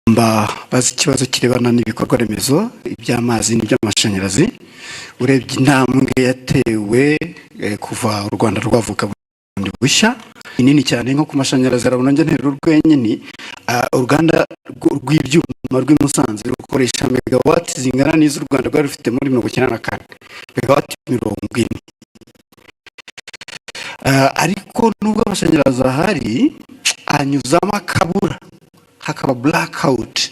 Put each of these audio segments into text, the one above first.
bazi ikibazo kirebana n'ibikorwa remezo iby'amazi n'iby'amashanyarazi. Urebye intambwe yatewe kuva u Rwanda rwavuka bundi bushya inini cyane nko ku mashanyarazi arabona nje nteruro rwenyine. Uruganda rw'ibyuma rw'Imusanze rukoresha megawati zingana n'izo u Rwanda rwari rufite muri 1994 megawati 40. Ariko nubwo amashanyarazi ahari anyuzamo akabura hakaba blackout.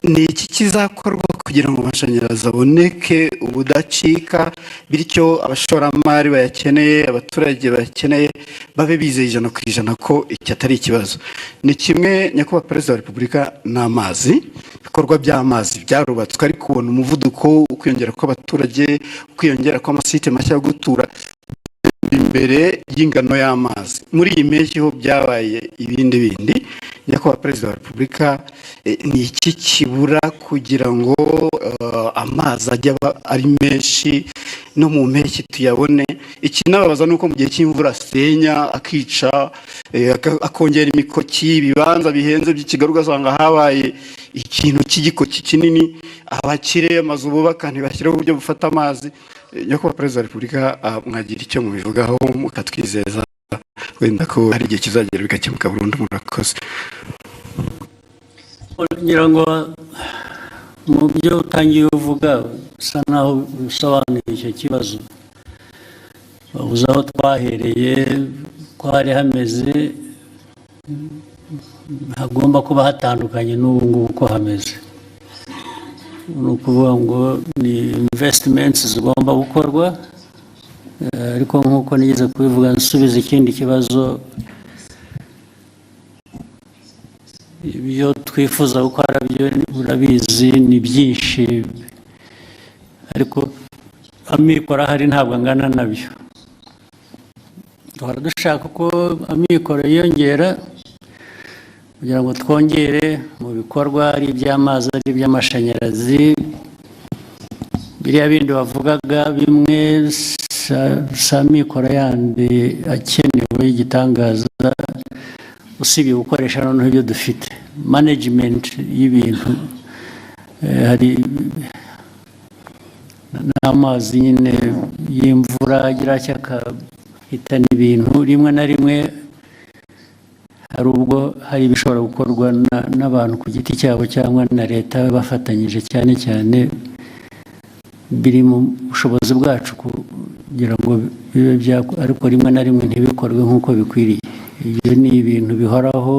Ni iki kizakorwa kugira ngo amashanyarazi aboneke ubudacika bityo abashoramari bayakeneye abaturage bakeneye babe bizeye 100% ko iki atari ikibazo? Ni kimwe Nyakubahwa Perezida wa Repubulika n'amazi bikorwa by'amazi byarubatswe ariko kubona umuvuduko ukwiyongera kw'abaturage ukwiyongera kw'amasite mashya yo gutura imbere y'ingano y'amazi. Muri iyi mpeshyi ho byabaye ibindi. Nyakubahwa Perezida wa Repubulika, ni iki kibura kugira ngo amazi ajya ari menshi no mu mpeshyi tuyabone? Ikinababaza nuko mu gihe cy'imvura asenya akica akongera imikoki ibibanza bihenze by'ikigaruka ugasanga habaye ikintu cy'igikoki kinini abakire amazu bubaka ntibashyiraho uburyo bufata amazi. Nyakubahwa Perezida wa Repubulika, mwagira icyo mubivugaho mukatwizeza wenda ko hari igihe kizagera bikakemuka burundu? Murakoze. Ngira ngo mu byo utangiye uvuga usa naho usobanuye icyo kibazo, uzi aho twahereye ko hari hameze hagomba kuba hatandukanye n'ubu ngubu ko hameze. Ni ukuvuga ngo ni investments zigomba gukorwa, ariko nk'uko nigeze kubivuga nsubiza ikindi kibazo, ibyo twifuza gukora byo urabizi ni byinshi ariko amikoro ahari ntabwo angana nabyo. Duhora dushaka ko amikoro yiyongera kugira ngo twongere mu bikorwa ari iby'amazi ari iby'amashanyarazi. Biriya bindi bavugaga bimwe sa mikoro yandi akenewe igitangaza usibye gukoresha noneho ibyo dufite management y'ibintu. Hari n'amazi nyine y'imvura agira cyakahitana ibintu rimwe na rimwe. Hari ubwo hari ibishobora gukorwa n'abantu ku giti cyabo cyangwa na leta bafatanyije cyane cyane biri mu bushobozi bwacu kugira ngo bibe ariko rimwe na rimwe ntibikorwe nk'uko bikwiriye. Ibyo ni ibintu bihoraho.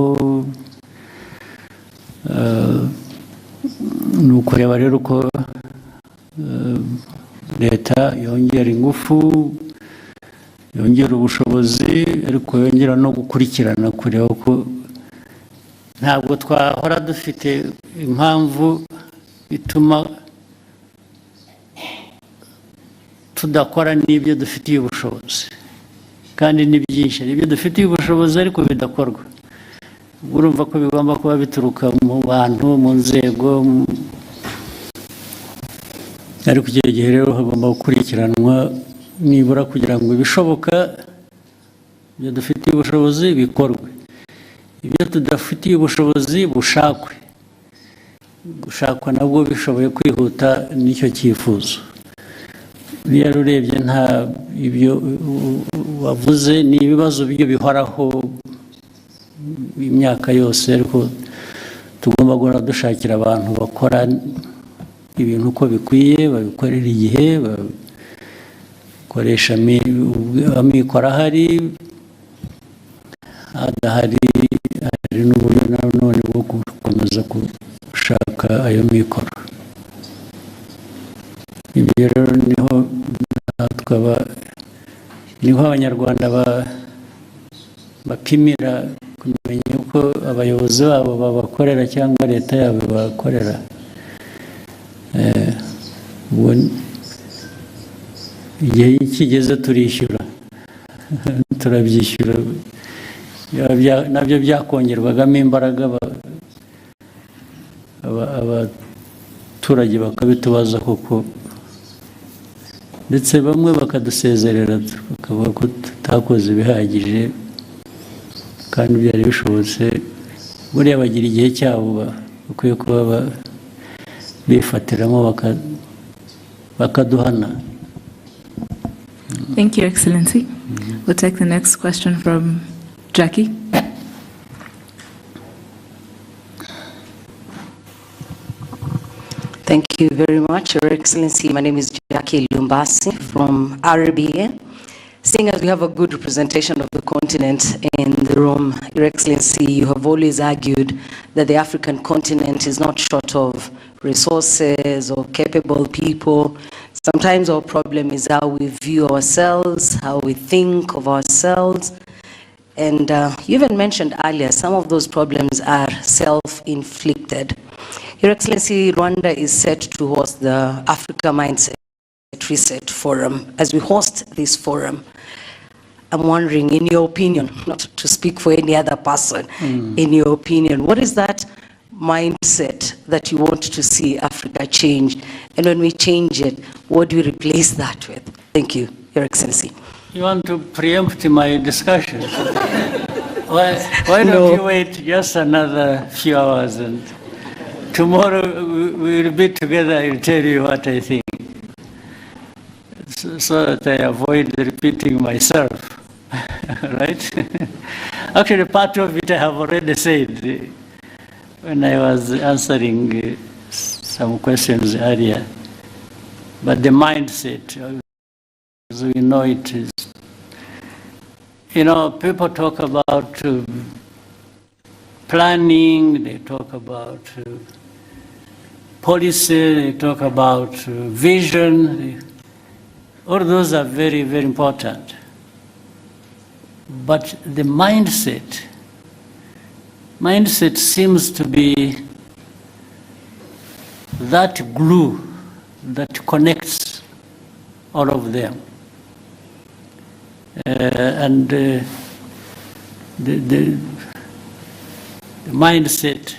Ni ukureba rero uko leta yongera ingufu yongera ubushobozi ariko yongera no gukurikirana kureba ko ntabwo twahora dufite impamvu ituma tudakora n'ibyo dufitiye ubushobozi, kandi ni byinshi ibyo dufitiye ubushobozi ariko bidakorwa. Urumva ko bigomba kuba bituruka mu bantu mu nzego, ariko icyo gihe rero hagomba gukurikiranwa nibura kugira ngo ibishoboka ibyo dufitiye ubushobozi bikorwe, ibyo tudafitiye ubushobozi gushakwa nabwo bishoboye kwihuta n'icyo cyifuzo. Rero urebye nta ibyo wavuze ni ibibazo byo bihoraho imyaka yose, ariko tugomba guhora dushakira abantu bakora ibintu uko bikwiye, babikorera igihe, bakoresha amikoro ahari, adahari hari n'uburyo nanone bwo gukomeza gushaka ayo mikoro. Ibyo rero niho abanyarwanda bapimira kumenya uko abayobozi babo babakorera cyangwa leta yabo bakorera. Igihe kigeze turishyura turabyishyura, nabyo byakongerwagamo imbaraga abaturage bakabitubaza koko, ndetse bamwe bakadusezerera bakavuga ko tutakoze ibihagije kandi byari bishobotse. Buriya bagira igihe cyabo bakwiye kuba bifatiramo bakaduhana. Thank you, Excellency. We'll take the next question from Jackie. Thank you very much, Your Excellency. My name is Jackie Lumbasi from RBA. Seeing as we have a good representation of the continent in the room, Your Excellency, you have always argued that the African continent is not short of resources or capable people. Sometimes our problem is how we view ourselves, how we think of ourselves. And you even mentioned earlier, some of those problems are self-inflicted. Your Excellency, Rwanda is set to host the Africa Mindset Reset Forum. As we host this forum, I'm wondering, in your opinion, not to speak for any other person, in your opinion, what is that mindset that you want to see Africa change? And when we change it, what do we replace that with? Thank you, Your Excellency. You want to preempt my discussion? Why don't you wait just another few hours, and tomorrow we will be together. I'll tell you what I think, so that I avoid repeating myself. Right? Actually, part of it I have already said when I was answering some questions earlier. But the mindset, as we know it is, people talk about planning, they talk about policy, they talk about vision. All those are very, very important. But the mindset seems to be that glue that connects all of them. And the mindset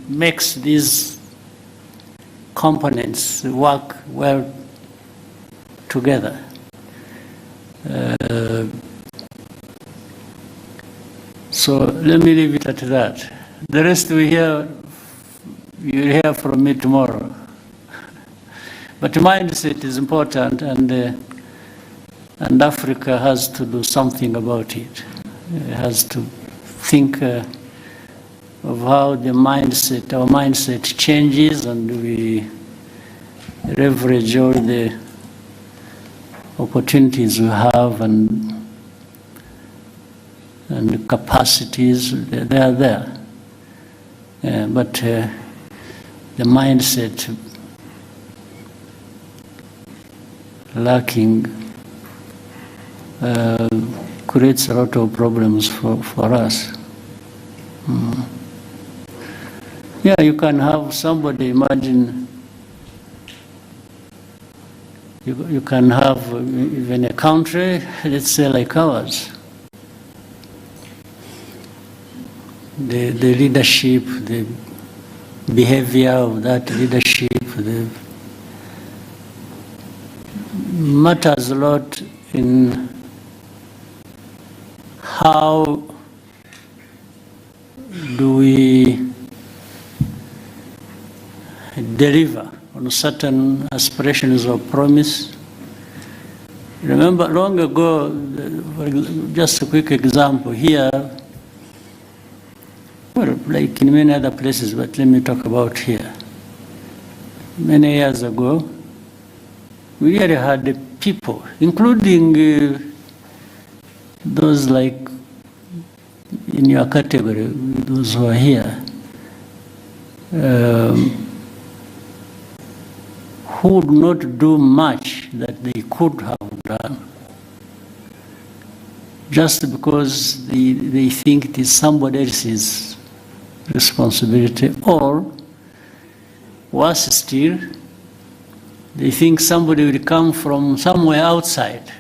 makes these components work well together. So let me leave it at that. The rest you'll hear from me tomorrow. But mindset is important, and Africa has to do something about it. It has to think of how our mindset changes, and we leverage all the opportunities we have and capacities. They are there. But the mindset lacking creates a lot of problems for us. Yeah, you can have somebody, imagine, you can have even a country, let's say like ours. The leadership, the behavior of that leadership, matters a lot in how do we deliver on certain aspirations or promise. Remember, long ago, just a quick example here, well, like in many other places, but let me talk about here. Many years ago, we really had the people, including those like in your category, those who are here, who would not do much that they could have done, just because they think it is somebody else's responsibility, or worse still, they think somebody will come from somewhere outside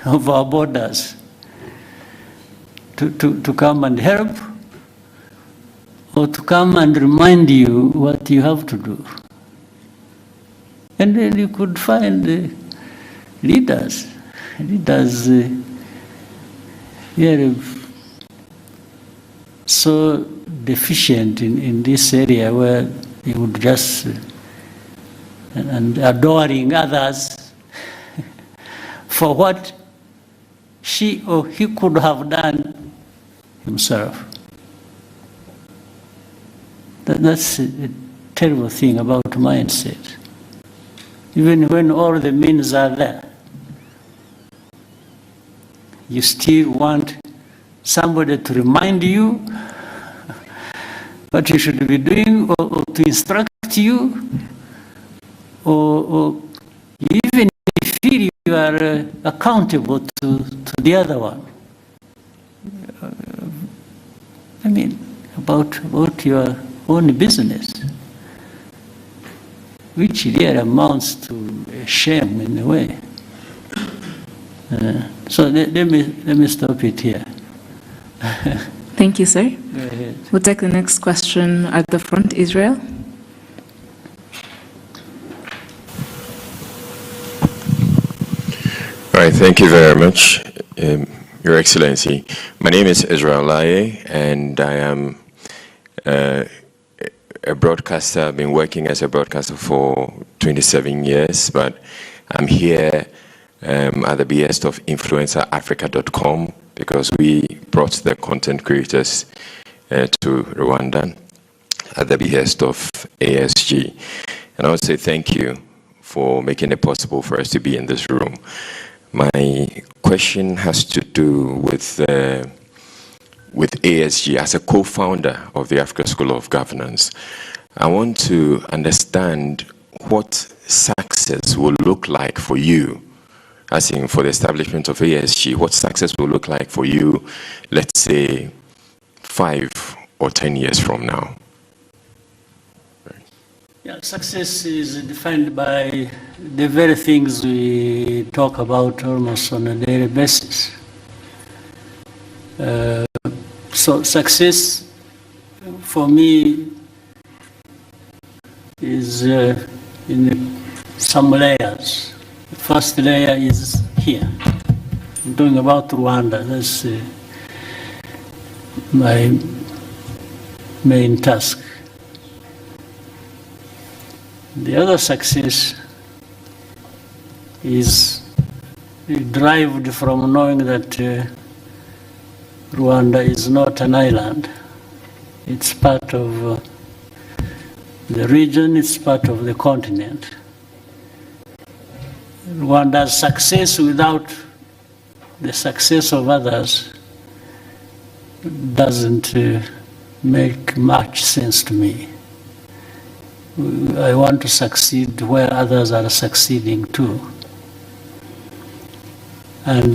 of our borders to come and help, or to come and remind you what you have to do. And then you could find leaders here so deficient in this area where they would just, and adoring others for what she or he could have done himself. That's a terrible thing about mindset. Even when all the means are there, you still want somebody to remind you what you should be doing, or to instruct you, or you even feel you are accountable to the other one. I mean, about your own business, which really amounts to a shame in a way. So let me stop it here. Thank you, sir. Go ahead. We'll take the next question at the front, Israel. All right, thank you very much, Your Excellency. My name is Israel Laye, and I am a broadcaster. I've been working as a broadcaster for 27 years, but I'm here at the behest of InfluencerAfrica.com because we brought the content creators to Rwanda at the behest of ASG. And I would say thank you for making it possible for us to be in this room. My question has to do with ASG as a co-founder of the Africa School of Governance. I want to understand what success will look like for you, as in for the establishment of ASG, what success will look like for you, let's say 5 or 10 years from now. Yeah, success is defined by the very things we talk about almost on a daily basis. So success for me is in some layers. The first layer is here. I'm talking about Rwanda. That's my main task. The other success is derived from knowing that Rwanda is not an island. It's part of the region, it's part of the continent. Rwanda's success without the success of others doesn't make much sense to me. I want to succeed where others are succeeding too. And,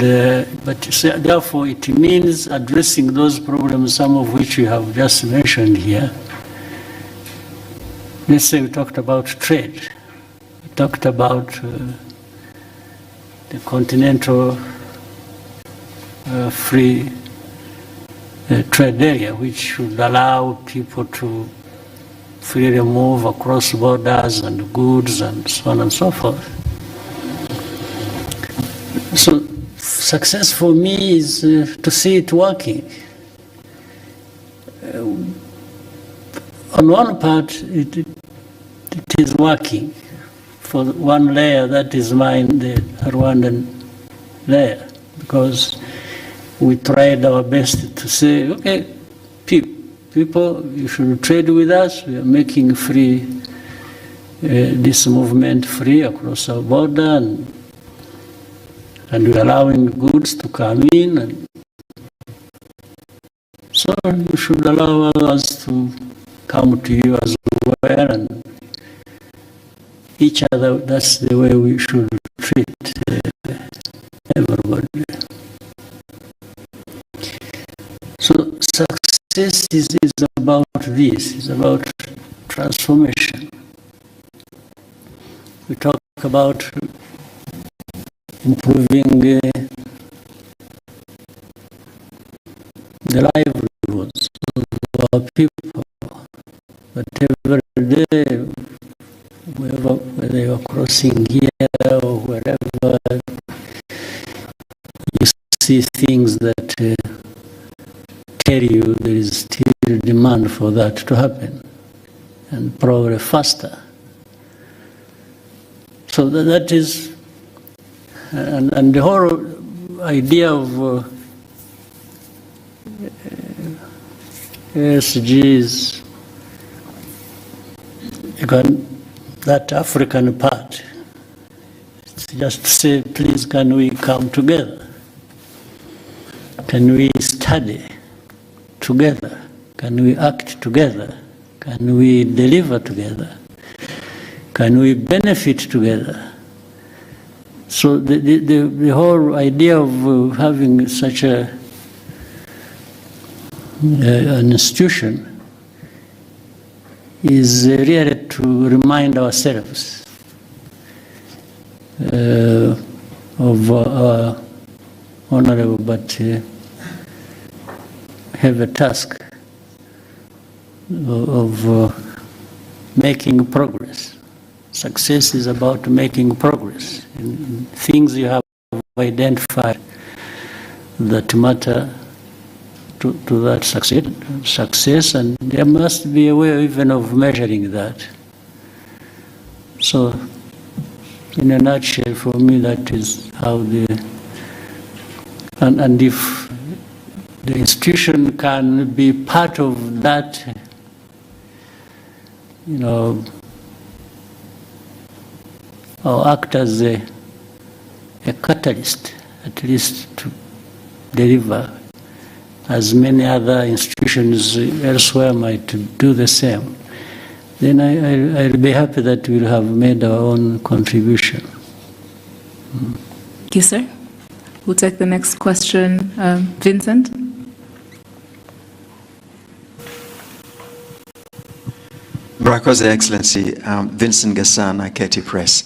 but therefore it means addressing those problems, some of which you have just mentioned here. Let's say we talked about trade. We talked about the continental free trade area, which should allow people to freely move across borders and goods and so on and so forth. So success for me is to see it working. On one part, it is working. For one layer, that is mine, the Rwandan layer, because we tried our best to say, okay, people, you should trade with us. We are making free, this movement free across our border, and we're allowing goods to come in. And so you should allow us to come to you as well, and each other. That's the way we should treat everybody. So success is about this, it's about transformation. We talk about improving the livelihoods of our people. But every day, whether you are crossing here or wherever, you see things that tell you there is still demand for that to happen, and probably faster. So that is, and the whole idea of SGs, that African part, it's just to say, please, can we come together? Can we study together? Can we act together? Can we deliver together? Can we benefit together? So the whole idea of having such an institution is really to remind ourselves of our honorable but have a task of making progress. Success is about making progress in things you have identified that matter to that success, and there must be a way even of measuring that. So, in a nutshell, for me, that is how and if the institution can be part of that, or act as a catalyst, at least to deliver, as many other institutions elsewhere might do the same, then I'll be happy that we'll have made our own contribution. Thank you, sir. We'll take the next question. Vincent? Brako's Excellency, Vincent Gasana, KT Press.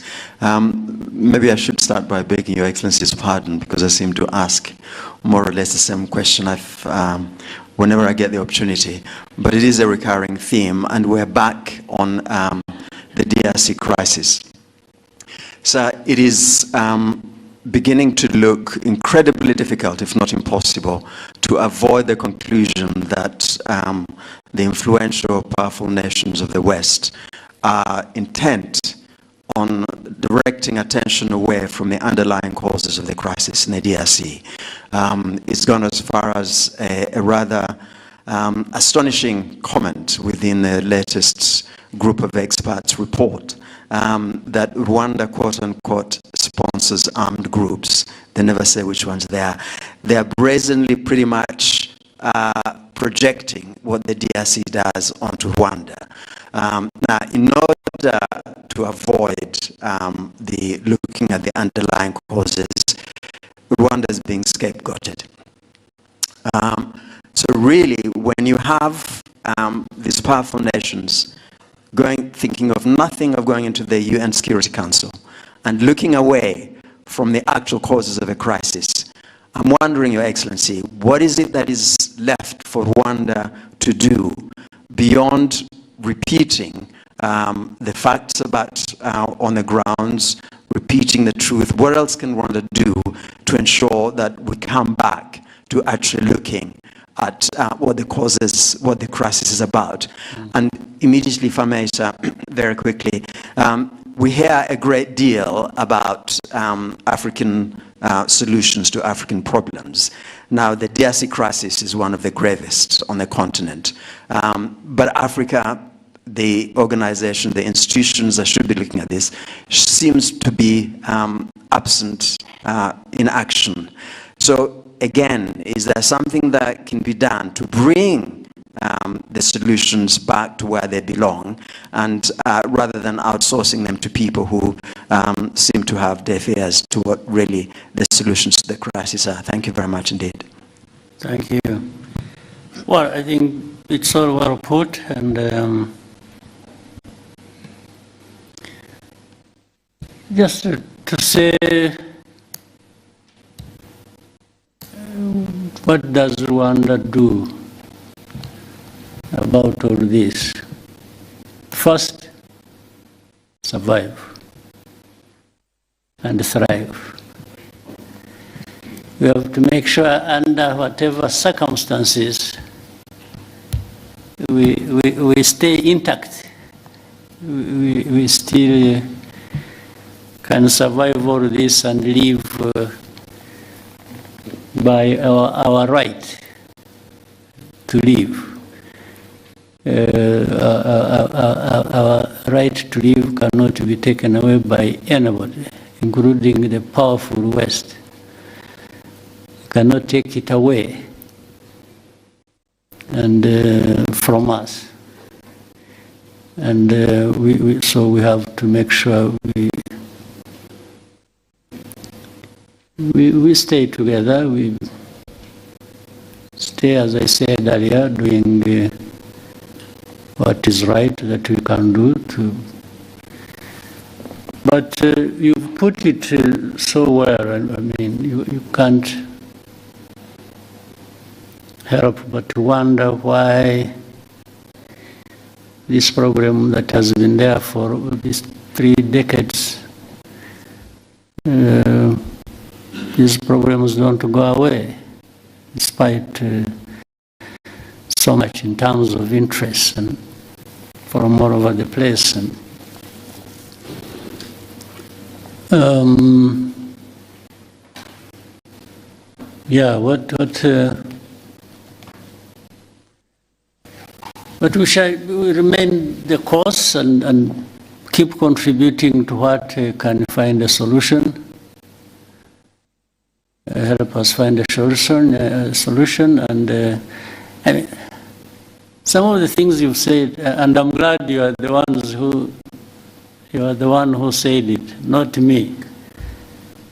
Maybe I should start by begging Your Excellency's pardon, because I seem to ask more or less the same question whenever I get the opportunity. But it is a recurring theme, and we're back on the DRC crisis. So it is beginning to look incredibly difficult, if not impossible, to avoid the conclusion that the influential, powerful nations of the West are intent on directing attention away from the underlying causes of the crisis in the DRC. It's gone as far as a rather astonishing comment within the latest group of experts report that Rwanda, quote-unquote, sponsors armed groups. They never say which ones they are. They are brazenly pretty much projecting what the DRC does onto Rwanda. Now, in order to avoid looking at the underlying causes, Rwanda is being scapegoated. So really, when you have these powerful nations thinking of nothing of going into the UN Security Council and looking away from the actual causes of a crisis, I'm wondering, Your Excellency, what is it that is left for Rwanda to do beyond repeating the facts about on the grounds, repeating the truth? What else can Rwanda do to ensure that we come back to actually looking at what the causes, what the crisis is about? And immediately, if I may, sir, very quickly, we hear a great deal about African solutions to African problems. Now, the DRC crisis is one of the gravest on the continent. But Africa, the organization, the institutions that should be looking at this, seems to be absent in action. So again, is there something that can be done to bring the solutions back to where they belong, and rather than outsourcing them to people who seem to have deaf ears to what really the solutions to the crisis are? Thank you very much indeed. Thank you. Well, I think it's all well put, and just to say, what does Rwanda do about all this? First, survive and thrive. We have to make sure, under whatever circumstances we stay intact. We still can survive all this and live by our right to live. Our right to live cannot be taken away by anybody, including the powerful West. You cannot take it away and from us. And so we have to make sure we stay together. We stay, as I said earlier, doing what is right that we can do. But you put it so well. I mean, you can't help but wonder why this program that has been there for these 3 decades, these programs don't go away, despite so much in terms of interest and from all over the place. And yeah, but we shall remain the course and keep contributing to what can find a solution, help us find a solution. And I mean, some of the things you've said, and I'm glad you are the one who said it, not me.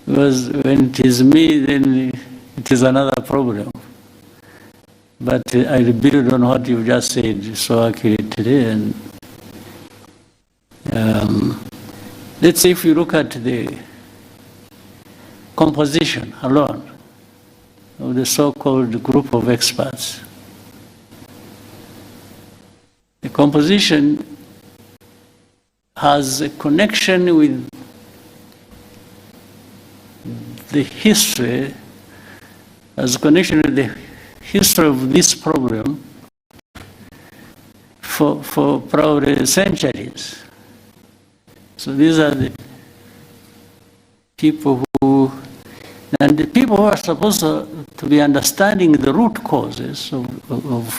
Because when it is me, then it is another problem. But I build on what you just said so accurately. And let's say if you look at the composition alone of the so-called group of experts, the composition has a connection with the history, has a connection with the history of this problem for probably centuries. So these are the people who are supposed to be understanding the root causes of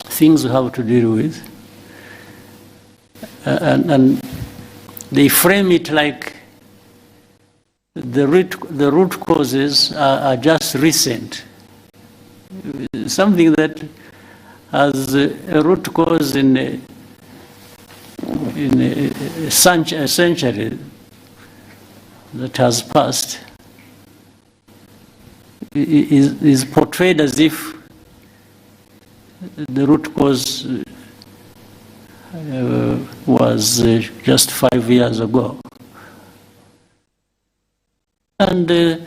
things we have to deal with. And they frame it like the root causes are just recent. Something that has a root cause in a century that has passed is portrayed as if the root cause was just 5 years ago. And there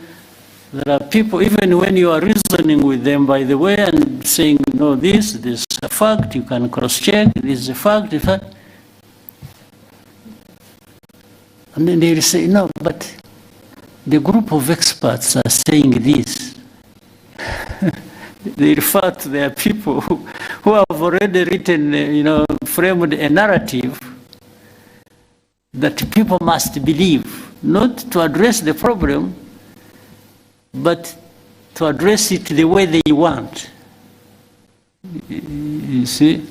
are people, even when you are reasoning with them, by the way, and saying, no, this is a fact, you can cross-check, this is a fact, and then they will say, no, but the group of experts are saying this. They refer to their people who have already written, framed a narrative that people must believe, not to address the problem, but to address it the way they want. You see?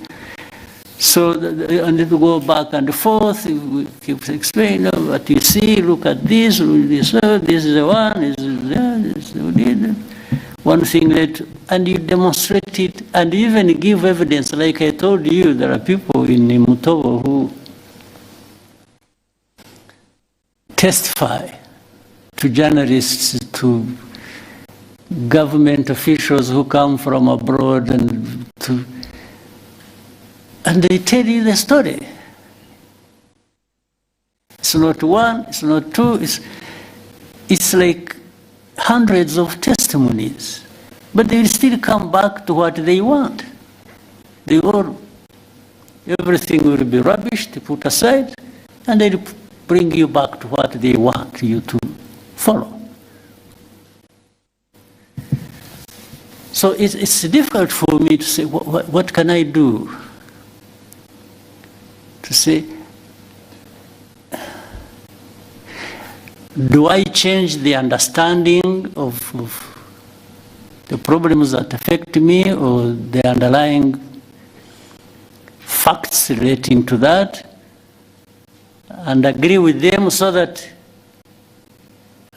So, and to go back and forth, we keep explaining, what you see, look at this is the one, this is the one thing that, and you demonstrate it, and even give evidence. Like I told you, there are people in Mutobo who testify to journalists, to government officials who come from abroad, and they tell you the story. It's not one, it's not two, it's like hundreds of testimonies. But they will still come back to what they want. Everything will be rubbish, to put aside, and they'll bring you back to what they want you to follow. So it's difficult for me to say, what can I do see, do I change the understanding of the problems that affect me or the underlying facts relating to that and agree with them so that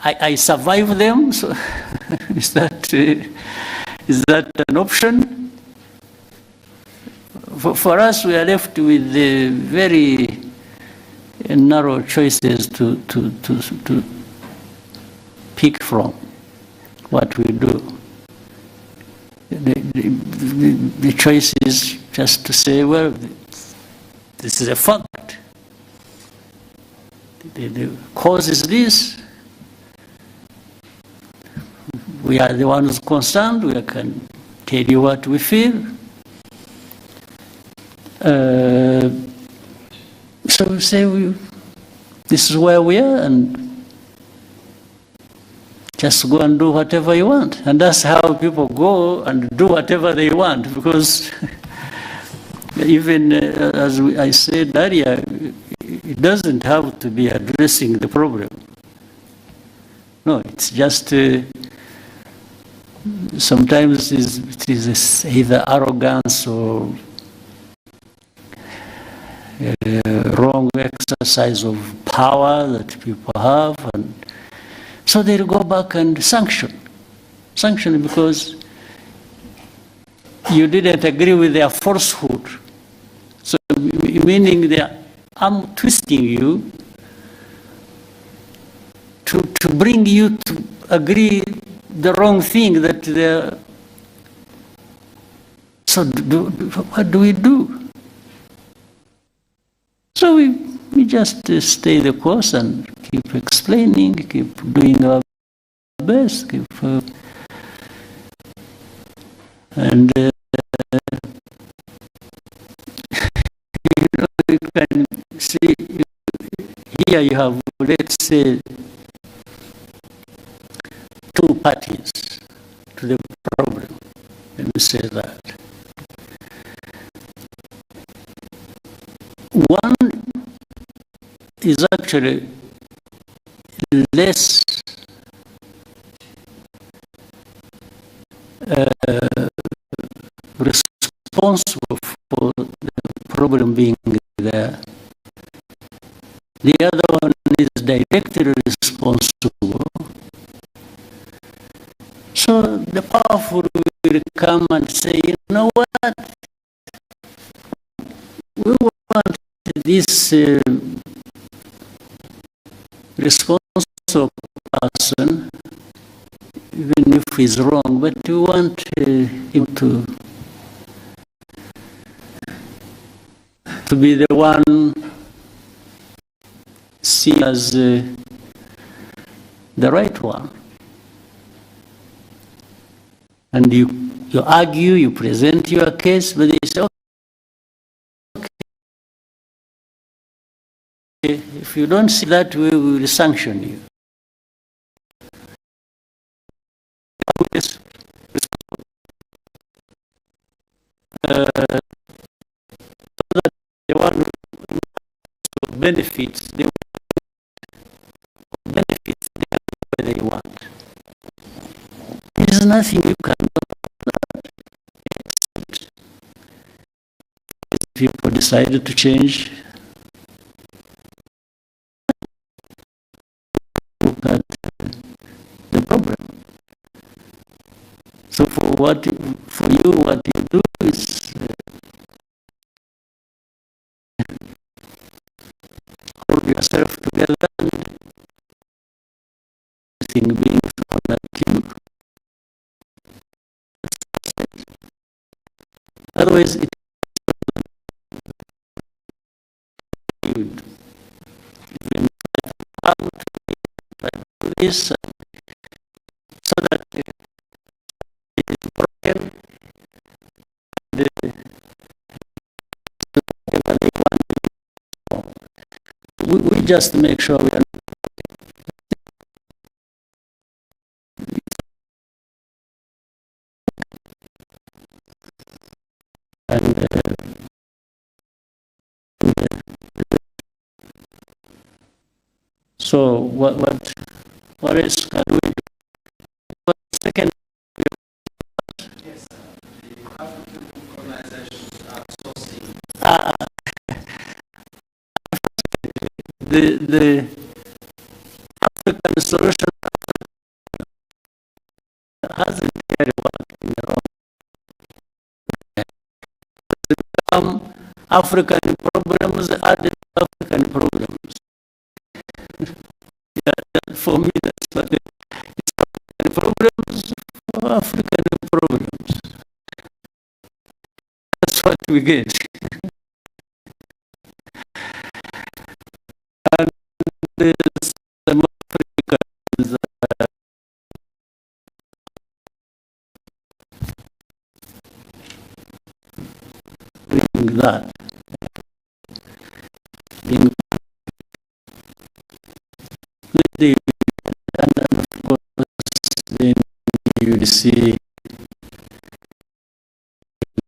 I survive them? So is that an option? For us, we are left with very narrow choices to pick from what we do. The choice is just to say, well, this is a fact. The cause is this. We are the ones concerned. We can tell you what we feel. So we say, this is where we are, and just go and do whatever you want. And that's how people go and do whatever they want, because even as I said earlier, it doesn't have to be addressing the problem. No, it's just sometimes it is either arrogance or wrong exercise of power that people have, and so they'll go back and sanction because you didn't agree with their falsehood. So meaning they are arm twisting you to bring you to agree the wrong thing that they're. So what do we do? So we just stay the course and keep explaining, keep doing our best, and you can see here you have, let's say, two parties to the problem. Let me say that. One is actually less responsible for the problem being there. The other one is directly responsible. So the powerful will come and say, you know what? We want this responsible person, even if he's wrong, but we want him to be the one seen as the right one. And you argue, you present your case, but they say, okay, if you don't see that way, we will sanction you. So that the one who benefits, they benefits the way they want. There's nothing you can do about that, except if people decided to change, look at the problem. So for you, what you do is hold yourself together and everything being thrown at you. Otherwise, it would even out to this so that it is broken and whatever they want. We just make sure we are and So what else can we do? What second? Yes, the African organizations outsourcing. The African solution hasn't really worked in the wrong. African problems added African problems. Yeah, for me, that's what it's African problems for African problems. That's what we get. And there's some Africans doing that. And of course, then you see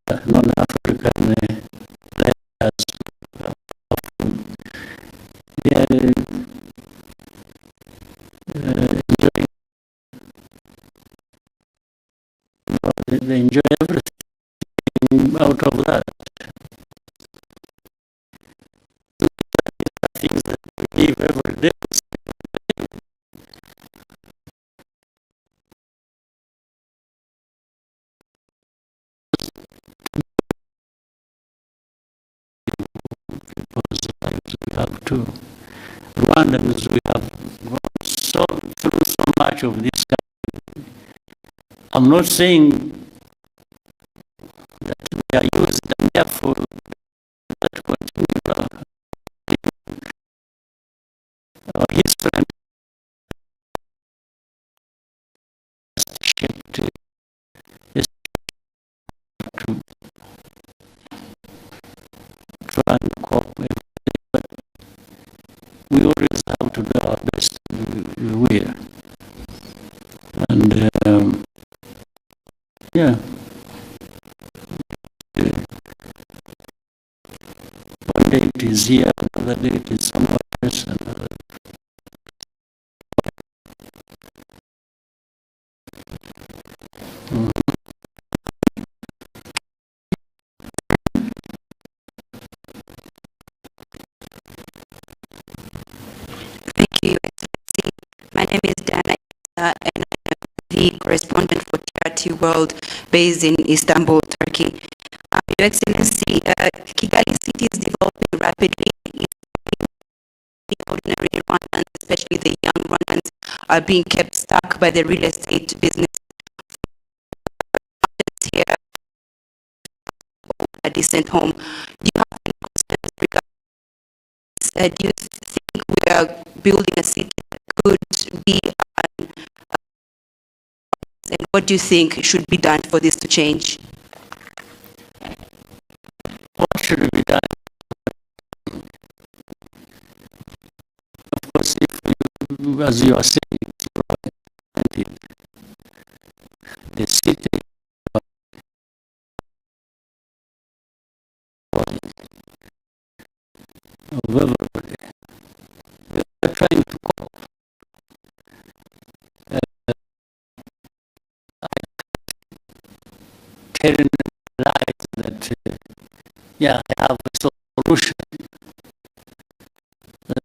non-African players. They are enjoying, they enjoy everything out of that. Things that we live every day. We have to Rwandans, we have gone through so much of this country. I'm not saying that we are used and therefore that continue our history and shaped this to try and cope with it, but we always have to do our best. We will. And yeah. One day it is here, another day it is somewhere else, another. Thank you, Excellency. My name is Dana, and I'm the correspondent for Charity World based in Istanbul, Turkey. Your Excellency, Kigali City is developing rapidly. The ordinary Rwandans, especially the young Rwandans, are being kept stuck by the real estate business here. A decent home. Do you have any concerns regarding? Do you think we are building a city that could be? And what do you think should be done for this to change? What should be done? Of course, if you, as you are saying, the city of everybody, we are trying to cope. Telling lies that, yeah, I have a solution. That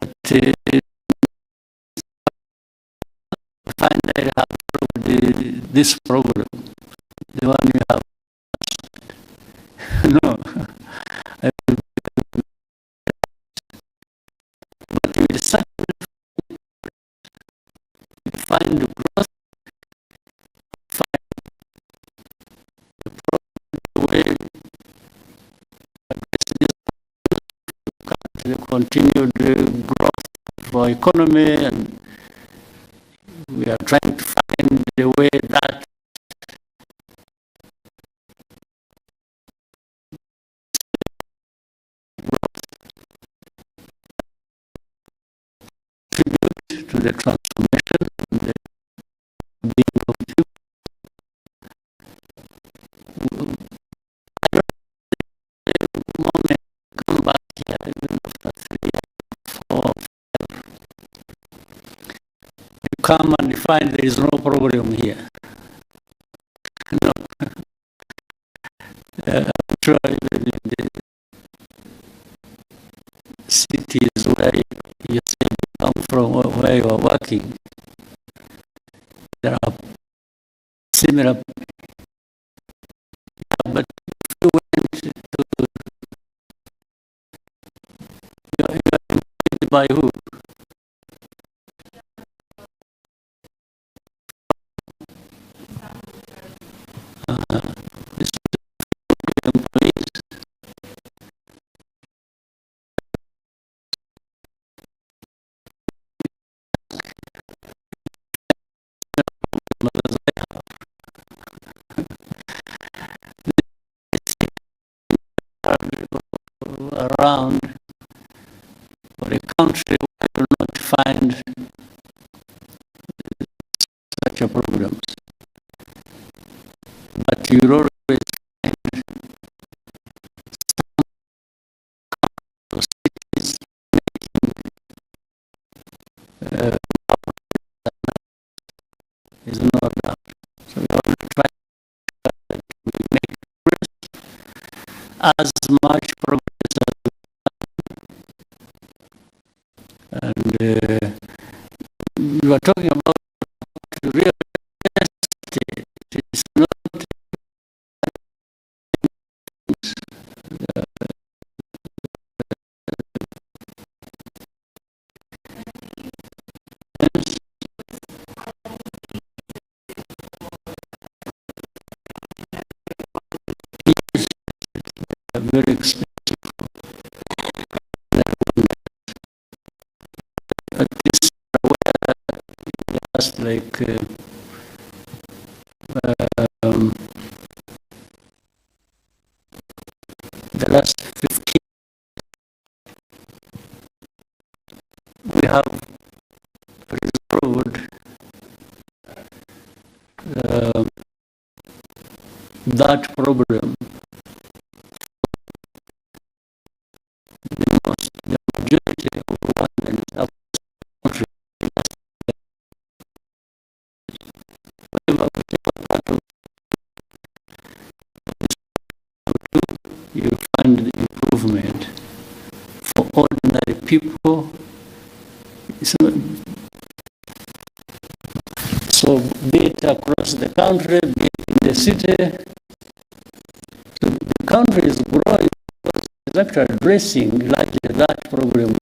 find that I have this problem, the one you have. No, I will, but you will certainly find the growth, find the problem, the way the continued growth for economy, and we are trying to find the way that contribute to the transformation and the being of people. The moment come back here, even after 3 or 4, come and find there is no problem here. No. I'm sure in the cities where you say you come from or where you are working, there are similar, but if you went to, you are employed by who? It's employees. Around for a country where you do not find such a problems. But you always find some cities is no doubt. So we have to try to make as much progress as we can. And you are talking about real estate. It's not very expensive. At this where just like the last 15, we have resolved that problem. The majority of Rwandans have country. Whenever we take a part of this, you find the improvement for ordinary people. So be it across the country, be it in the city, so the country is growing because it's actually addressing largely that problem.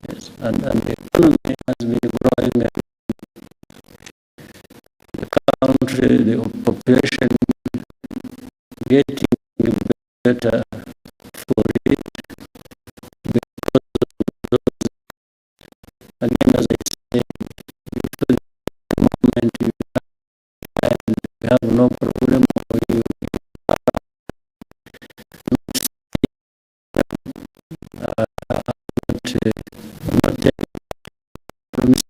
Yes, and the economy has been growing. The country, the population getting better for it because of those. Again, as I said, the moment you have no problem, or you not taking promise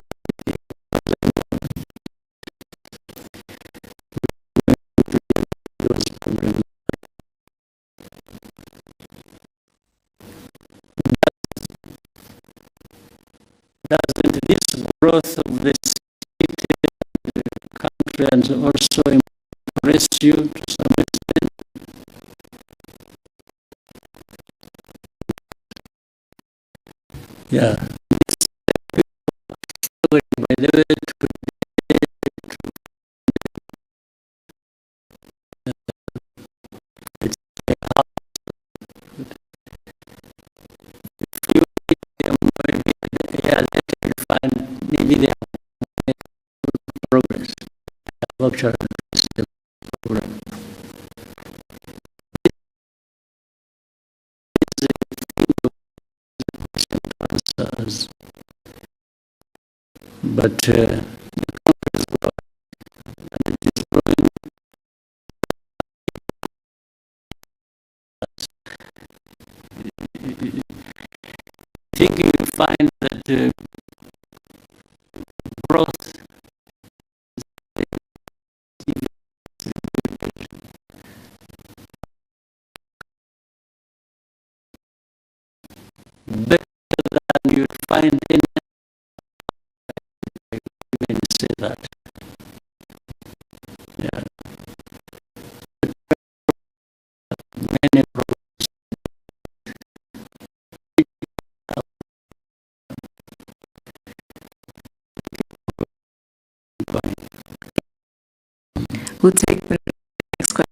those problems. Doesn't this growth of the city, the country, and also impress you to some extent? Yeah. By the way, it's if you find maybe they have progress. Actually, it's the problem. Answers. But the country is growing, and it is growing. I think you will find that growth better than you find in We'll take the next question.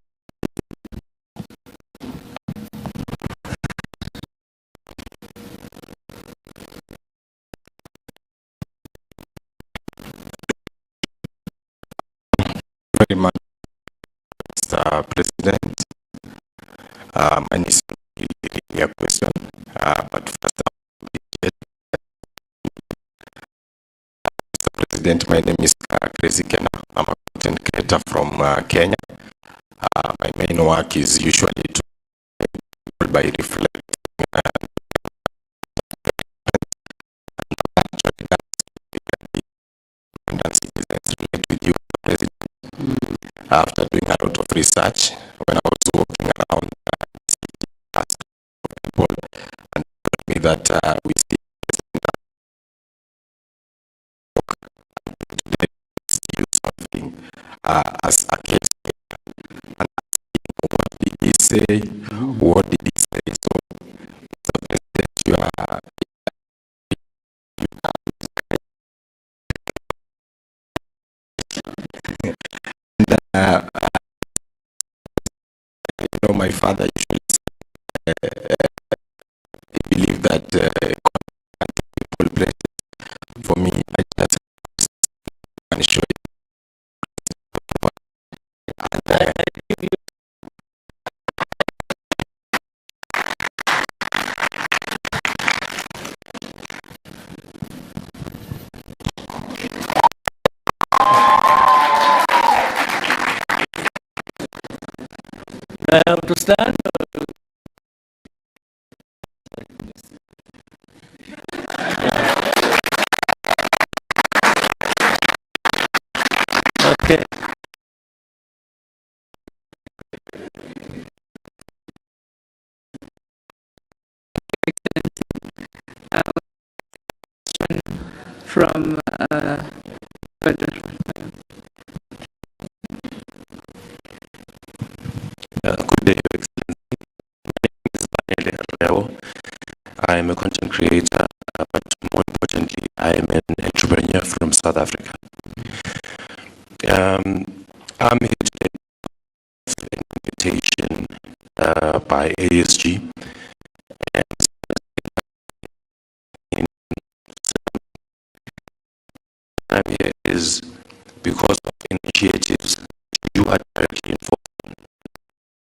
Very much, Mr. President. And it's really a question, but first, Mr. President, my name is Crazy Kena. I'm a content creator from Kenya. My main work is usually to by reflecting and citizens relate with you, President. After doing a lot of research, when I was walking around, asked people and told me that we see you something as a case and asking what did he say, what did he say. So, Mr. President, you are and, you know, my father usually believe that people places. For me, I just want to show you. And, I have to stand. Okay. From good day, Your Excellency. My name is Daniel Reo. I am a content creator, but more importantly, I am an entrepreneur from South Africa. I'm here today with an invitation by ASG. And I'm here is because of initiatives you are directly involved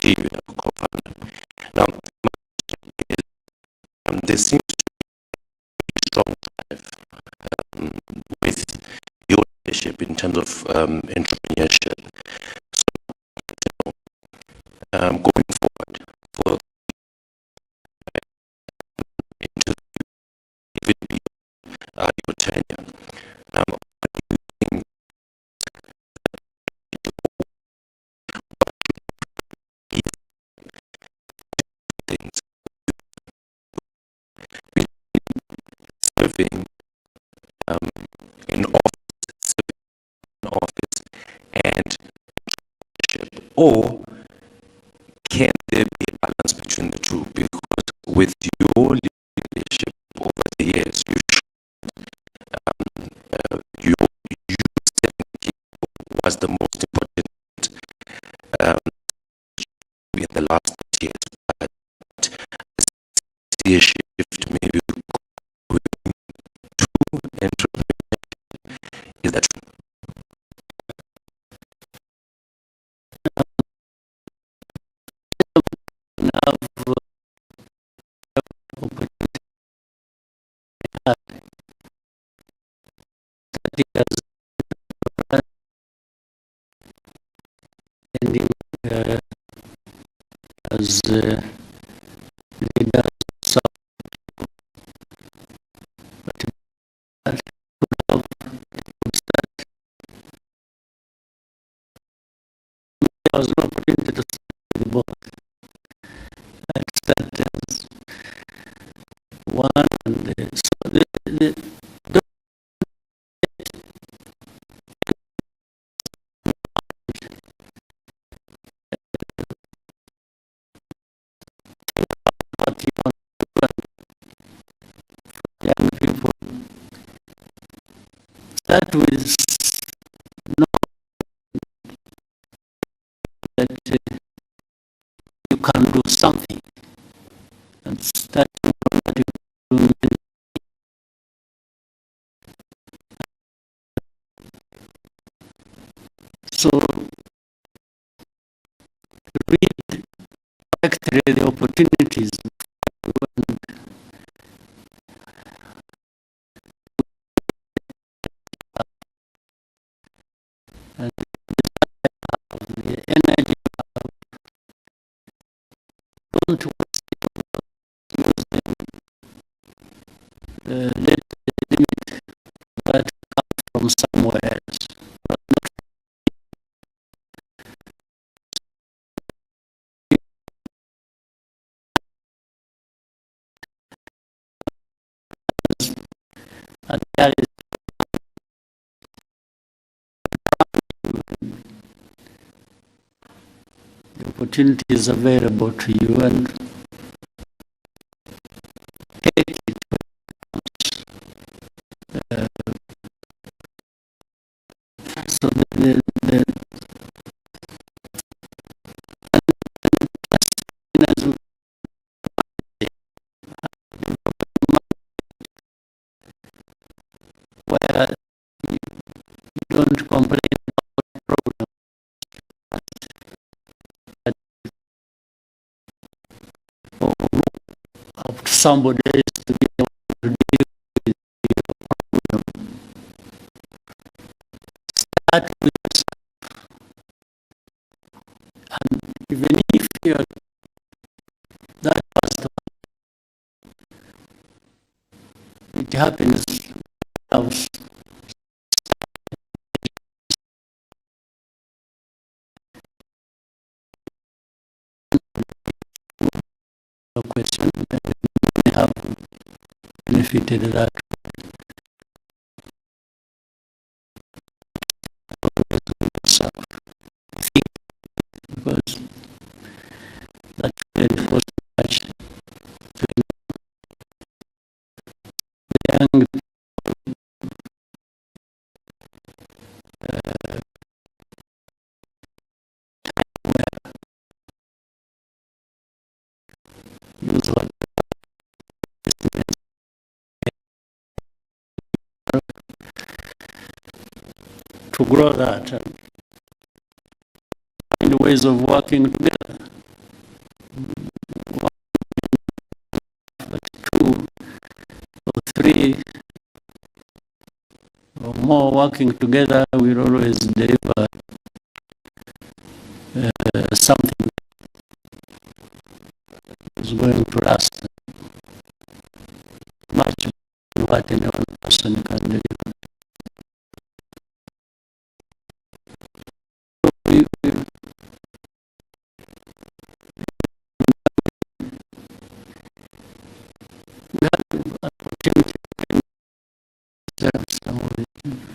in. Now, there seems to be a strong drive with your leadership in terms of entrepreneurship. So, going forward for into even your tenure, things serving in office and leadership, or can there be a balance between the two? Because with your leadership over the years, you was the most important in the last years, but see a shift maybe going to entrepreneurship. Is that true? As leaders of but that could start. There was no opportunity to start with both. I started as one, and so the what you want to do, young people start with can do something. And starting from that, you do many. So read actually the opportunities and the energy. Don't waste it, use them. Let the limit that comes from somewhere else. But not and there is the opportunities available to you and take it. So the where you don't complain about problems, but or up to somebody else to be able to deal with your problem. Start with yourself. And even if you're that first one, it happens else. A question that may have benefited that. Yourself. Think, because that's very first touch to the young use what to grow that and find ways of working together. But 2 or 3 or more working together will always deliver something is going to last much more than what any one person can deliver. We had an opportunity.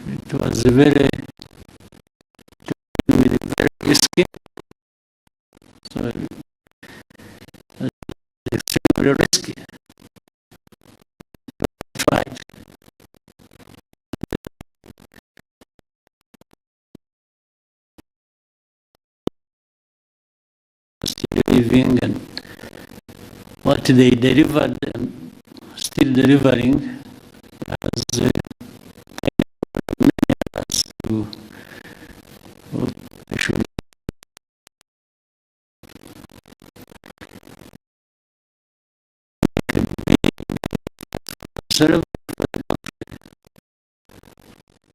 It was very risky. So extremely risky. Tried. Still living, and what they delivered and still delivering as many others to should serve for the country.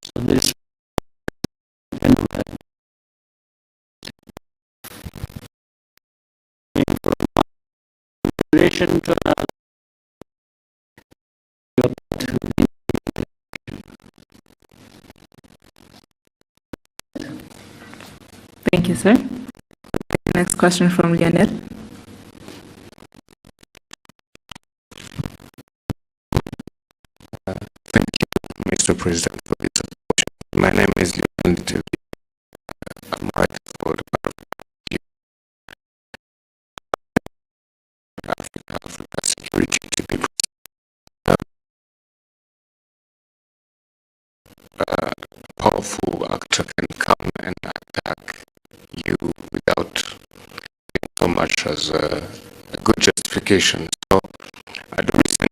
So this from generation to another. Thank you, sir. Next question from Lionel. Thank you, Mr. President, for this opportunity. My name is Lionel. I'm writing for the Africa security to be a powerful actor can come and attack you without being so much as a good justification. So at the recent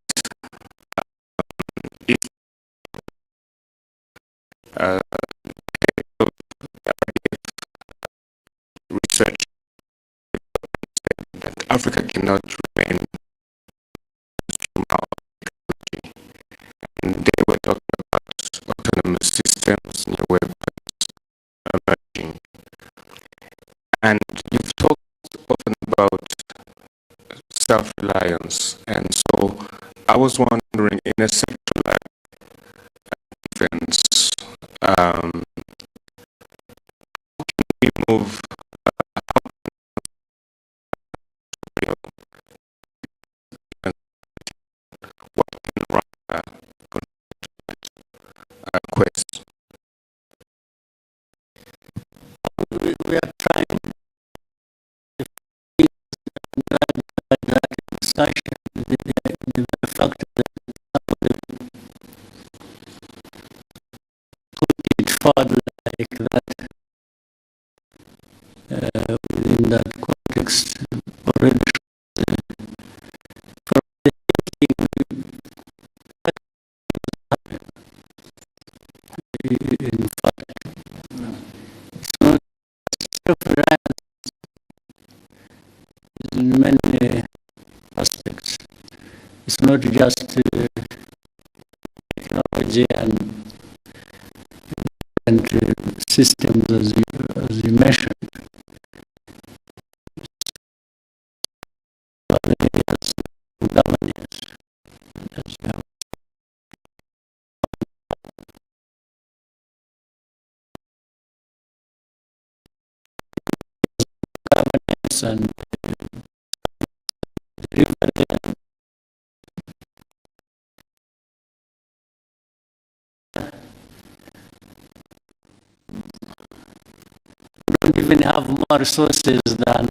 research that Africa cannot remain from our technology. And they were talking about autonomous systems, new weapons emerging. And you've talked often about self-reliance. And so I was wondering, in a sector like defense, how can we move what can Rwanda contribute to that quest? We are trying that discussion, the fact that somebody put it further like that within that context already from the thinking, in fact, it's not self-reliance in many aspects. It's not just technology and systems as you mentioned. Other areas of governance, as you have governance and delivery and don't even have more resources than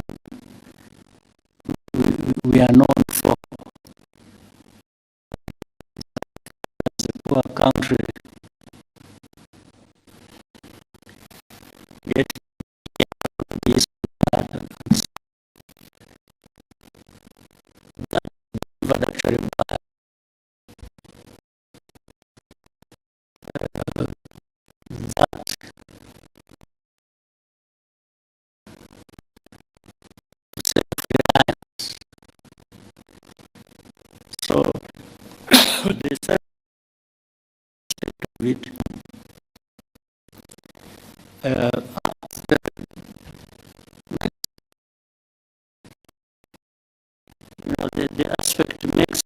we are known for. As a poor country, yet this but actually bad. That self-reliance. So the aspect of it, the aspect makes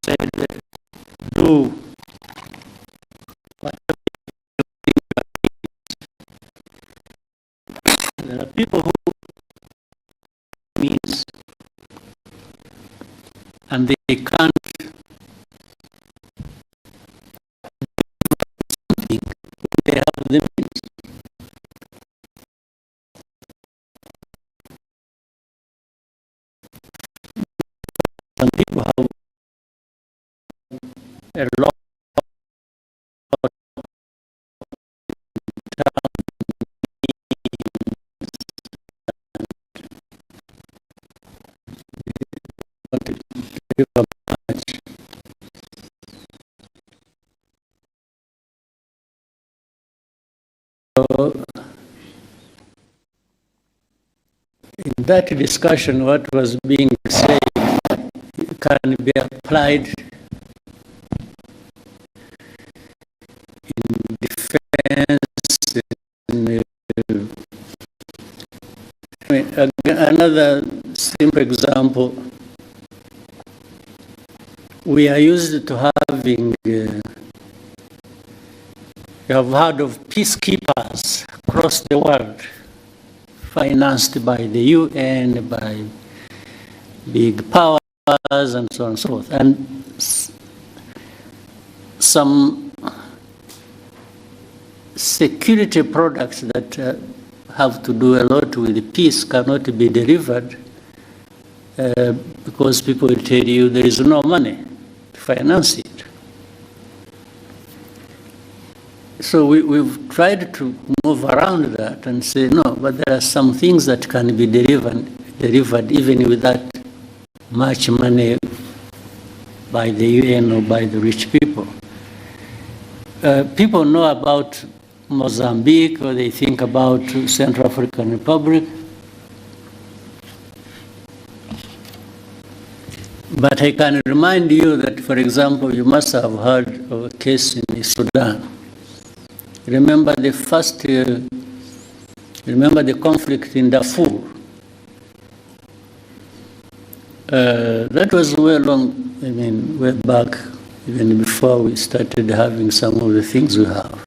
said do what there are people who means and they can't think they have the means. Some people have a lot of much. So, in that discussion, what was being said can be applied in defense. Another simple example, we are used to having, you have heard of peacekeepers across the world, financed by the UN, by big powers, and so on and so forth. And some security products that have to do a lot with peace cannot be delivered because people will tell you there is no money to finance it. So we've tried to move around that and say, no, but there are some things that can be delivered even without much money by the UN or by the rich people. People know about Mozambique, or they think about Central African Republic. But I can remind you that, for example, you must have heard of a case in Sudan. Remember the conflict in Darfur. That was way back, even before we started having some of the things we have.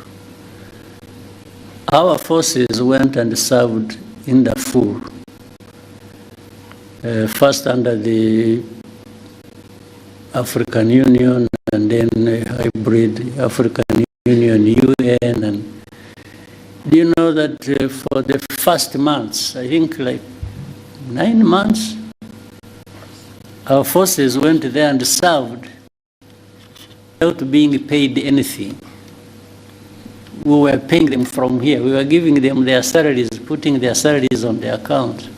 Our forces went and served in Darfur, first under the African Union and then hybrid African Union, UN. And do you know that for the first months, I think like 9 months, our forces went there and served without being paid anything. We were paying them from here. We were giving them their salaries, putting their salaries on their account.